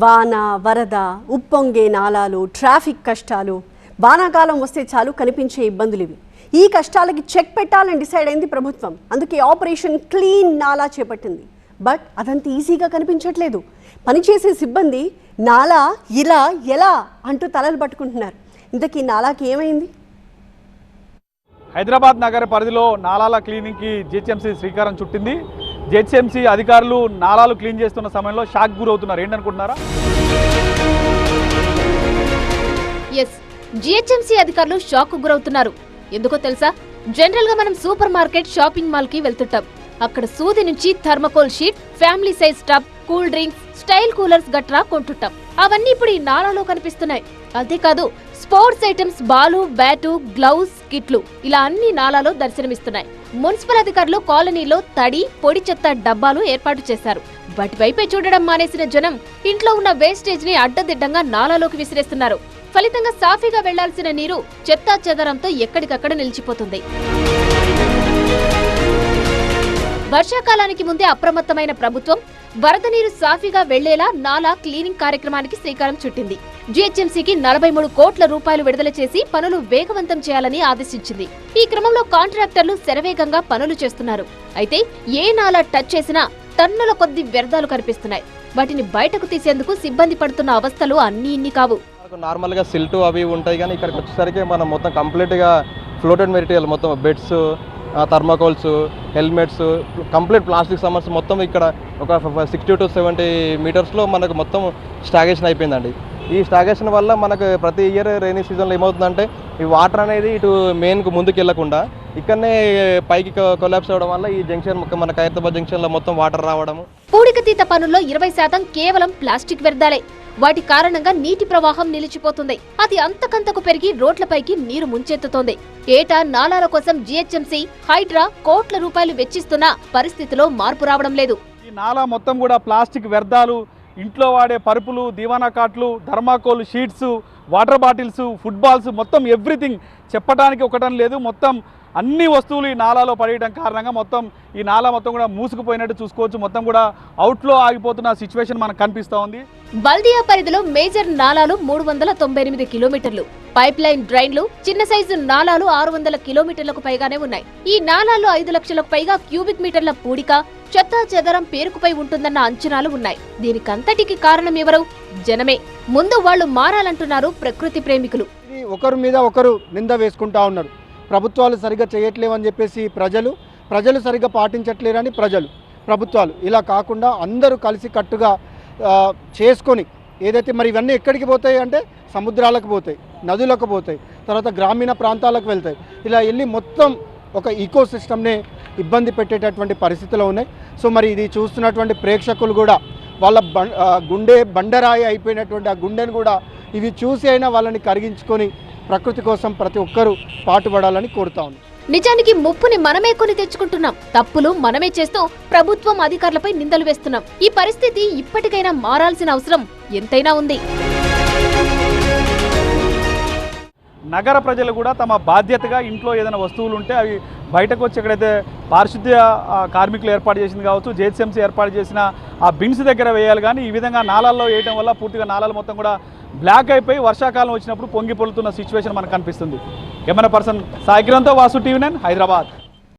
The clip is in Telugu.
వాన వరద ఉప్పొంగే నాలాలు ట్రాఫిక్ కష్టాలు వానాకాలం వస్తే చాలు కనిపించే ఇబ్బందులు ఇవి. ఈ కష్టాలకి చెక్ పెట్టాలని డిసైడ్ అయింది ప్రభుత్వం. అందుకే ఆపరేషన్ క్లీన్ నాలా చేపట్టింది. బట్ అదంత ఈజీగా కనిపించట్లేదు. పనిచేసే సిబ్బంది నాలా ఇలా ఎలా అంటూ తలలు పట్టుకుంటున్నారు. ఇంతకీ నాలాకి ఏమైంది? హైదరాబాద్ నగర పరిధిలో నాలాల క్లీనింగ్కి జిహెచ్ఎంసీ శ్రీకారం చుట్టింది. జిహెచ్ఎంసీ అధికారులు నాలాలు క్లీన్ చేస్తున్న సమయంలో షాక్ గురవుతున్నారు. ఏంటనుకుంటున్నారా? ఎస్, జిహెచ్ఎంసీ అధికారులు షాక్ గురవుతున్నారు. ఎందుకో తెలుసా? జనరల్ గా మనం సూపర్ మార్కెట్, షాపింగ్ మాల్ కి వెళ్తుంటాం. అక్కడ సూది నుంచి thermocol sheet, family size tub, cool drinks, style coolers గట్రా కొంటుంటాం. అవన్నీ ఇప్పుడు ఈ నాలాలో కనిపిస్తున్నాయి. అంతేకాదు sports items, Balu, bat, gloves, కిట్లు ఇలా అన్ని నాలాలో దర్శనమిస్తున్నాయి. మున్సిపల్ అధికారులు కాలనీలో తడి, పొడి చెత్త డబ్బాలు ఏర్పాటు చేశారు. వాటి వైపే చూడడం మానేసిన జనం ఇంట్లో ఉన్న వేస్టేజ్ ని అడ్డదిడ్డంగా నాలాలోకి విసిరేస్తున్నారు. ఫలితంగా సాఫీగా వెళ్లాల్సిన నీరు చెత్తా చెదరంతో ఎక్కడికక్కడ నిలిచిపోతుంది. వర్షాకాలానికి ముందే అప్రమత్తమైన ప్రభుత్వం వరద నీరు సాఫీగా వెళ్లేలా నాలా క్లీనింగ్ కార్యక్రమానికి శ్రీకారం చుట్టింది. జిహెచ్ఎంసీకి 43 కోట్ల రూపాయలు విడుదల చేసి పనులు వేగవంతం చేయాలని ఆదేశించింది. ఈ క్రమంలో కాంట్రాక్టర్లు శరవేగంగా పనులు చేస్తున్నారు. అయితే ఏ నాలా టచ్ చేసినా టన్నుల కొద్ది వ్యర్థాలు కనిపిస్తున్నాయి. వాటిని బయటకు తీసేందుకు సిబ్బంది పడుతున్న అవస్థలు అన్ని ఇన్ని కావు. నార్మల్గా సిల్టు అవి ఉంటాయి, కానీ ఇక్కడికి వచ్చేసరికి మనం మొత్తం కంప్లీట్గా ఫ్లోటెడ్ మెటీరియల్, మొత్తం beds, thermocols, helmets, complete plastic సమస్య మొత్తం ఇక్కడ ఒక 60 to 70 మీటర్స్లో మనకు మొత్తం స్టాగేషన్ అయిపోయిందండి. ఈ స్టాగేషన్ వల్ల మనకు ప్రతి ఇయర్ రైనీ సీజన్లో ఏమవుతుందంటే ఈ వాటర్ అనేది ఇటు మెయిన్కు ముందుకు వెళ్లకుండా ఇక్కడనే పైకి కొలాప్స్ అవడం వల్ల ఈ జంక్షన్, మన ఖైరతాబాద్ జంక్షన్లో మొత్తం వాటర్ రావడము. పూడికతీత పనుల్లో 20% కేవలం ప్లాస్టిక్ వ్యర్థాలే. వాటి కారణంగా నీటి ప్రవాహం నిలిచిపోతుంది. అది అంతకంతకు పెరిగి రోడ్లపైకి నీరు ముంచెత్తుతోంది. ఏటా నాలాల కోసం జిహెచ్ఎంసీ, హైడ్రా కోట్ల రూపాయలు వెచ్చిస్తున్నా పరిస్థితిలో మార్పు రావడం లేదు. ఈ నాలా మొత్తం కూడా ప్లాస్టిక్ వ్యర్థాలు, ఇంట్లో వాడే పరుపులు, దీవానా కాట్లు, thermocol sheets, water bottles, footballs, మొత్తం ఎవ్రీథింగ్ చెప్పడానికి ఒకటం లేదు. మొత్తం అన్ని వస్తువులు ఈ నాలాలో పడేయడం కారణంగా మొత్తం ఈ నాలా మొత్తం కూడా మూసుకుపోయినట్టు చూసుకోవచ్చు. మొత్తం కూడా అవుట్లో ఆగిపోతున్న సిచ్యువేషన్ మనకు కనిపిస్తూ ఉంది. బల్దియా పరిధిలో మేజర్ నాలాలు 398 కిలోమీటర్లు, పైప్ లైన్ డ్రైన్లు, చిన్న సైజు నాలాలు 600 కిలోమీటర్లకు పైగానే ఉన్నాయి. ఈ నాలాల్లో 5 లక్షలకు పైగా క్యూబిక్ మీటర్ల పూడిక, చెత్తా చెదరం పేరుకుపై ఉంటుందన్న అంచనాలు ఉన్నాయి. దీనికంతటికి కారణం ఎవరు? జనమే. ముందు వాళ్లు మారాలంటున్నారు ప్రకృతి ప్రేమికులు. ఒకరి మీద ఒకరు నింద వేసుకుంటా ఉన్నారు. ప్రభుత్వాలు సరిగ్గా చేయట్లేవని చెప్పేసి ప్రజలు సరిగ్గా పాటించట్లేరని ప్రభుత్వాలు ఇలా కాకుండా అందరూ కలిసి కట్టుగా చేసుకొని ఏదైతే మరి ఇవన్నీ ఎక్కడికి పోతాయి అంటే సముద్రాలకు పోతాయి, నదులకు పోతాయి, తర్వాత గ్రామీణ ప్రాంతాలకు వెళ్తాయి. ఇలా వెళ్ళి మొత్తం ఒక ఈకో సిస్టమ్నే ఇబ్బంది పెట్టేటటువంటి పరిస్థితులు ఉన్నాయి. సో మరి ఇది చూస్తున్నటువంటి ప్రేక్షకులు కూడా వాళ్ళ గుండె బండరాయి అయిపోయినటువంటి ఆ గుండెను కూడా ఇవి చూసి అయినా వాళ్ళని కరిగించుకొని ప్రకృతి కోసం ప్రతి ఒక్కరూ పాటుపడాలని కోరుతా ఉంది. నిజానికి ముప్పుని మనమే కొని తెచ్చుకుంటున్నాం. తప్పులు మనమే చేస్తూ ప్రభుత్వం, అధికారులపై నిందలు వేస్తున్నాం. ఈ పరిస్థితి ఇప్పటికైనా మారాల్సిన అవసరం ఎంతైనా ఉంది. నగర ప్రజలు కూడా తమ బాధ్యతగా ఇంట్లో ఏదైనా వస్తువులు ఉంటే అవి బయటకు వచ్చి ఎక్కడైతే పారిశుద్ధ్య కార్మికులు ఏర్పాటు చేసింది కావచ్చు, జిహెచ్ఎంసీ ఏర్పాటు చేసిన ఆ బిన్స్ దగ్గర వేయాలి. కానీ ఈ విధంగా నాలాల్లో వేయడం వల్ల పూర్తిగా నాలాలు మొత్తం కూడా బ్లాక్ అయిపోయి వర్షాకాలం వచ్చినప్పుడు పొంగి పొలుతున్న సిచ్యువేషన్ మనకు కనిపిస్తుంది. కెమెరా పర్సన్ సాయికిరణ్తో వాసు, TV9 హైదరాబాద్.